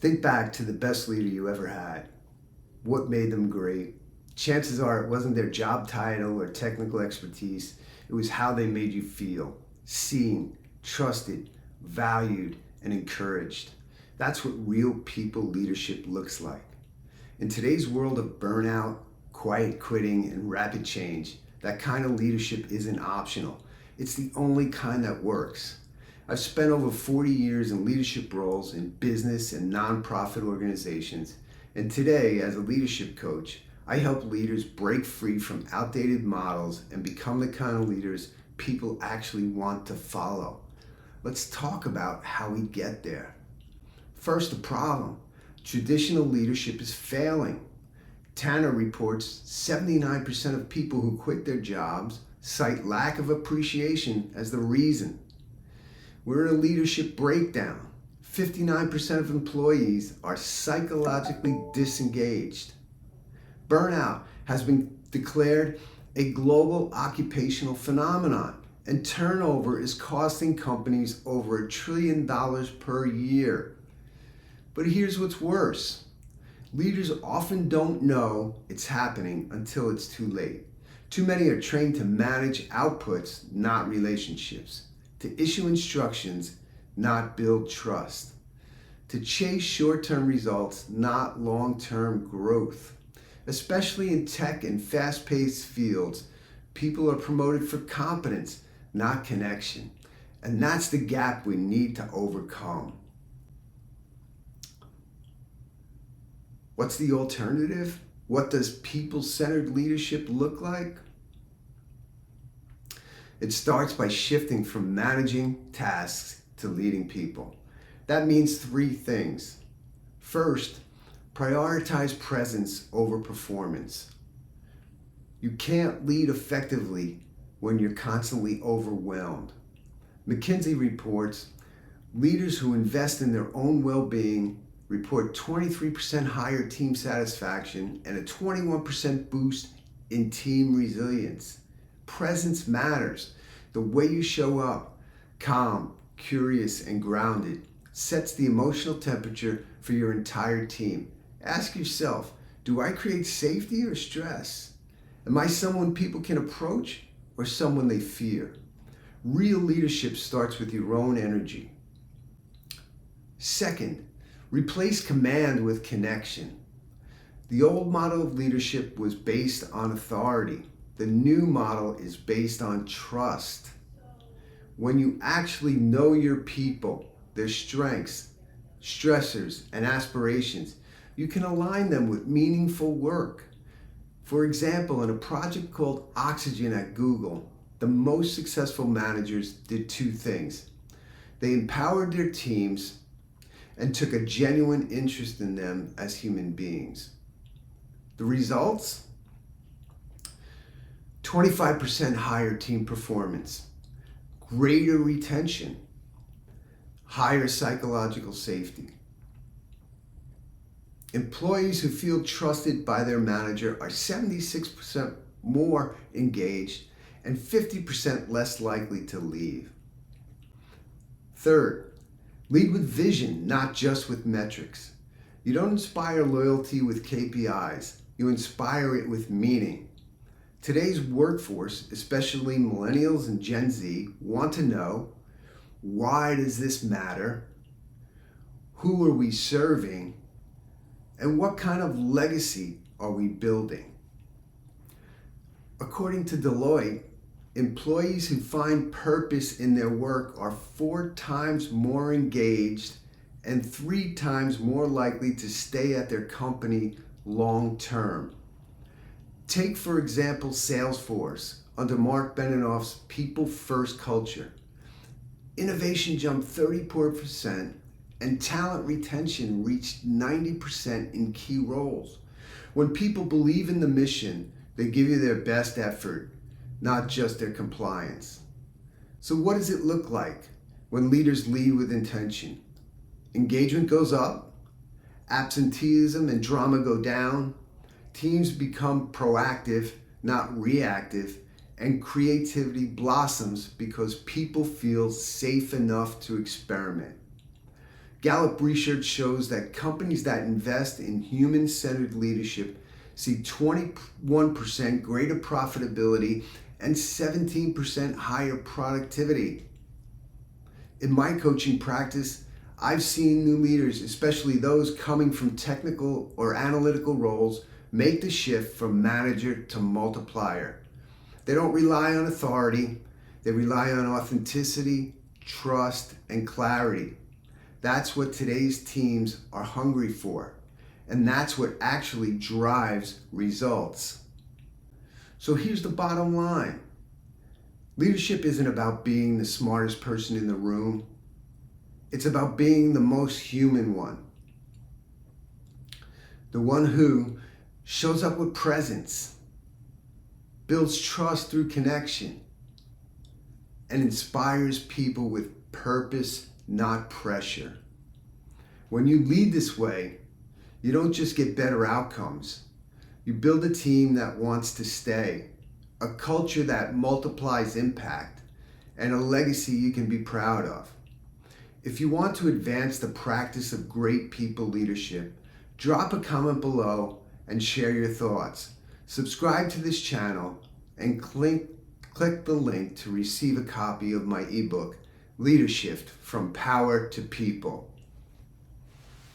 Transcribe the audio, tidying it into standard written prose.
Think back to the best leader you ever had. What made them great? Chances are it wasn't their job title or technical expertise. It was how they made you feel, seen, trusted, valued, and encouraged. That's what real people leadership looks like. In today's world of burnout, quiet quitting, and rapid change, that kind of leadership isn't optional. It's the only kind that works. I've spent over 40 years in leadership roles in business and nonprofit organizations, and today, as a leadership coach, I help leaders break free from outdated models and become the kind of leaders people actually want to follow. Let's talk about how we get there. First, the problem. Traditional leadership is failing. Tanner reports 79% of people who quit their jobs cite lack of appreciation as the reason. We're in a leadership breakdown. 59% of employees are psychologically disengaged. Burnout has been declared a global occupational phenomenon, and turnover is costing companies over $1 trillion per year. But here's what's worse. Leaders often don't know it's happening until it's too late. Too many are trained to manage outputs, not relationships, to issue instructions, not build trust, to chase short-term results, not long-term growth. Especially in tech and fast-paced fields, people are promoted for competence, not connection. And that's the gap we need to overcome. What's the alternative? What does people-centered leadership look like? It starts by shifting from managing tasks to leading people. That means three things. First, prioritize presence over performance. You can't lead effectively when you're constantly overwhelmed. McKinsey reports leaders who invest in their own well-being report 23% higher team satisfaction and a 21% boost in team resilience. Presence matters. The way you show up, calm, curious, and grounded, sets the emotional temperature for your entire team. Ask yourself, do I create safety or stress? Am I someone people can approach or someone they fear? Real leadership starts with your own energy. Second, replace command with connection. The old model of leadership was based on authority. The new model is based on trust. When you actually know your people, their strengths, stressors, and aspirations, you can align them with meaningful work. For example, in a project called Oxygen at Google, the most successful managers did two things. They empowered their teams and took a genuine interest in them as human beings. The results? 25% higher team performance, greater retention, higher psychological safety. Employees who feel trusted by their manager are 76% more engaged and 50% less likely to leave. Third, lead with vision, not just with metrics. You don't inspire loyalty with KPIs. You inspire it with meaning. Today's workforce, especially millennials and Gen Z, want to know, why does this matter? Who are we serving? And what kind of legacy are we building? According to Deloitte, employees who find purpose in their work are 4 times more engaged and 3 times more likely to stay at their company long term. Take, for example, Salesforce under Mark Benioff's People First culture. Innovation jumped 34% and talent retention reached 90% in key roles. When people believe in the mission, they give you their best effort, not just their compliance. So what does it look like when leaders lead with intention? Engagement goes up, absenteeism and drama go down, teams become proactive, not reactive, and creativity blossoms because people feel safe enough to experiment. Gallup research shows that companies that invest in human-centered leadership see 21% greater profitability and 17% higher productivity. In my coaching practice, I've seen new leaders, especially those coming from technical or analytical roles, make the shift from manager to multiplier. They don't rely on authority, they rely on authenticity, trust, and clarity. That's what today's teams are hungry for, and that's what actually drives results. So here's the bottom line. Leadership isn't about being the smartest person in the room. It's about being the most human one. The one who shows up with presence, builds trust through connection, and inspires people with purpose, not pressure. When you lead this way, you don't just get better outcomes. You build a team that wants to stay, a culture that multiplies impact, and a legacy you can be proud of. If you want to advance the practice of great people leadership, drop a comment below and share your thoughts. Subscribe to this channel and click the link to receive a copy of my ebook, Leadership from Power to People.